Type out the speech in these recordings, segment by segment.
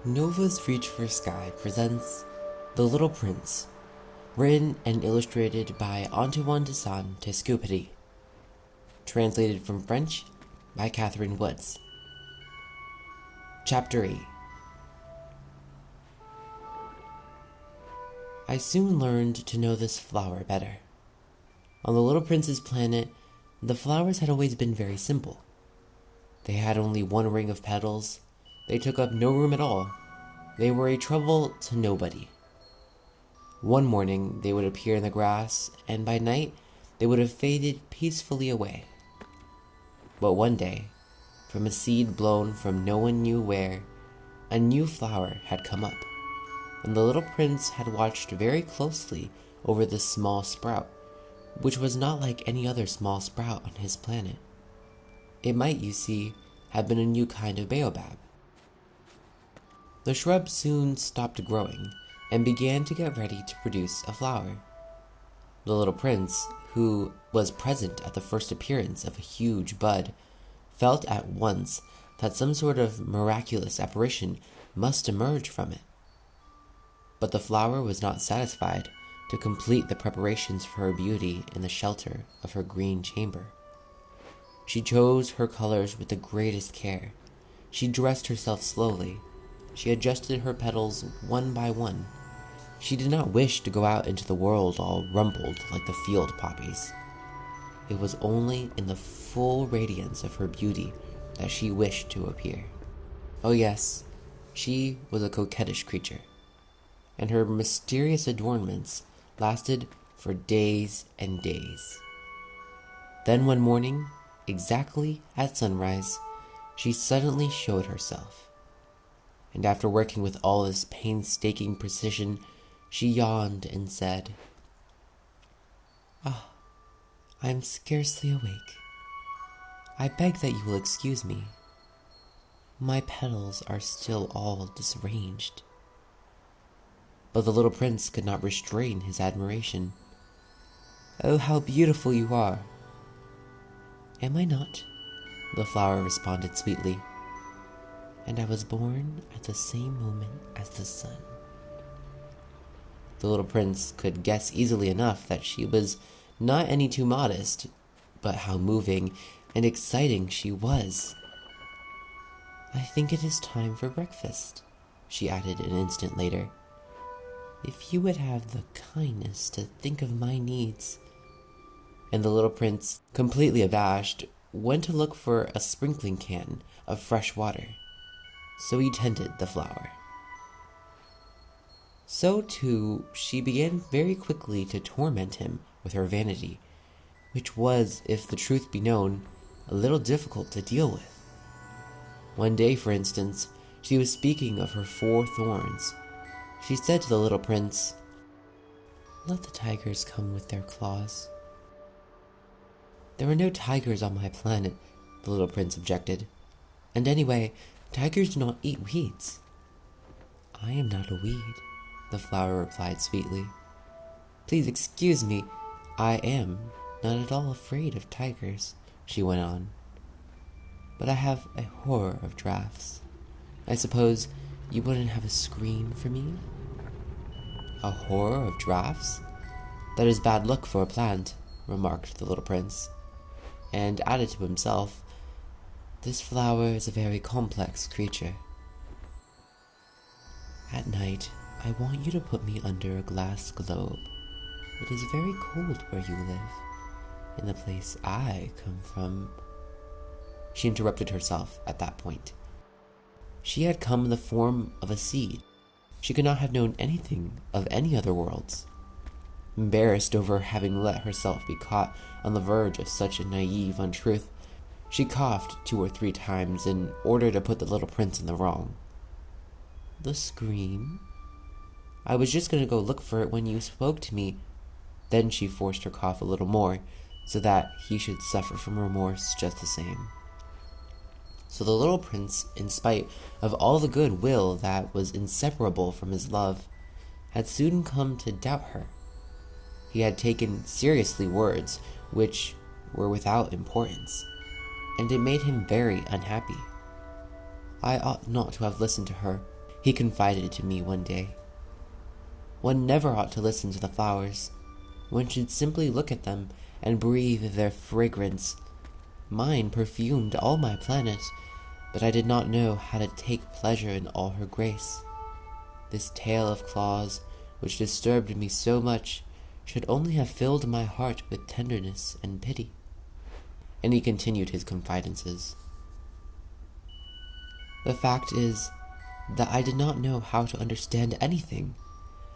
Nova's Reach for Sky presents The Little Prince, written and illustrated by Antoine de Saint Exupéry, translated from French by Katherine Woods. Chapter 8. I soon learned to know this flower better. On the Little Prince's planet, the flowers had always been very simple. They had only one ring of petals. They took up no room at all. They were a trouble to nobody. One morning they would appear in the grass, and by night they would have faded peacefully away. But one day, from a seed blown from no one knew where, a new flower had come up, and the little prince had watched very closely over this small sprout, which was not like any other small sprout on his planet. It might, you see, have been a new kind of baobab. The shrub soon stopped growing and began to get ready to produce a flower. The little prince, who was present at the first appearance of a huge bud, felt at once that some sort of miraculous apparition must emerge from it. But the flower was not satisfied to complete the preparations for her beauty in the shelter of her green chamber. She chose her colors with the greatest care. She dressed herself slowly. She adjusted her petals one by one. She did not wish to go out into the world all rumpled like the field poppies. It was only in the full radiance of her beauty that she wished to appear. Oh yes, she was a coquettish creature, and her mysterious adornments lasted for days and days. Then one morning, exactly at sunrise, she suddenly showed herself. And after working with all this painstaking precision, she yawned and said, "Ah, I am scarcely awake. I beg that you will excuse me. My petals are still all disarranged." But the little prince could not restrain his admiration. "Oh, how beautiful you are!" "Am I not?" the flower responded sweetly. "And I was born at the same moment as the sun." The little prince could guess easily enough that she was not any too modest, but how moving and exciting she was. "I think it is time for breakfast," she added an instant later. "If you would have the kindness to think of my needs." And the little prince, completely abashed, went to look for a sprinkling can of fresh water. So he tended the flower. So too, she began very quickly to torment him with her vanity, which was, if the truth be known, a little difficult to deal with. One day, for instance, she was speaking of her 4 thorns. She said to the little prince, "Let the tigers come with their claws." "There are no tigers on my planet," the little prince objected. "And anyway, tigers do not eat weeds." "I am not a weed," the flower replied sweetly. "Please excuse me. I am not at all afraid of tigers," she went on. "But I have a horror of drafts. I suppose you wouldn't have a screen for me?" "A horror of drafts? That is bad luck for a plant," remarked the little prince, and added to himself, "This flower is a very complex creature. At night, I want you to put me under a glass globe. It is very cold where you live. In the place I come from." She interrupted herself at that point. She had come in the form of a seed. She could not have known anything of any other worlds. Embarrassed over having let herself be caught on the verge of such a naive untruth, she coughed 2 or 3 times in order to put the little prince in the wrong. "The scream? I was just going to go look for it when you spoke to me." Then she forced her cough a little more, so that he should suffer from remorse just the same. So the little prince, in spite of all the good will that was inseparable from his love, had soon come to doubt her. He had taken seriously words which were without importance, and it made him very unhappy. I ought not to have listened to her. He confided to me one day. One never ought to listen to the flowers. One should simply look at them and breathe their fragrance. Mine perfumed all my planet, but I did not know how to take pleasure in all her grace. This tale of claws, which disturbed me so much, should only have filled my heart with tenderness and pity. And he continued his confidences. The fact is that I did not know how to understand anything.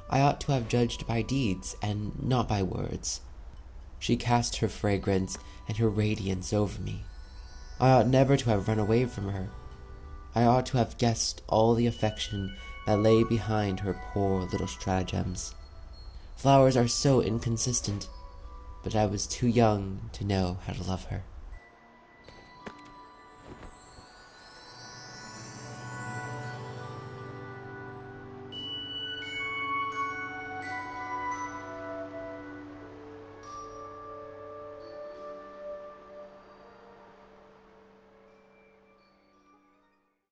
I ought to have judged by deeds and not by words. She cast her fragrance and her radiance over me. I ought never to have run away from her. I ought to have guessed all the affection that lay behind her poor little stratagems. Flowers are so inconsistent, but I was too young to know how to love her.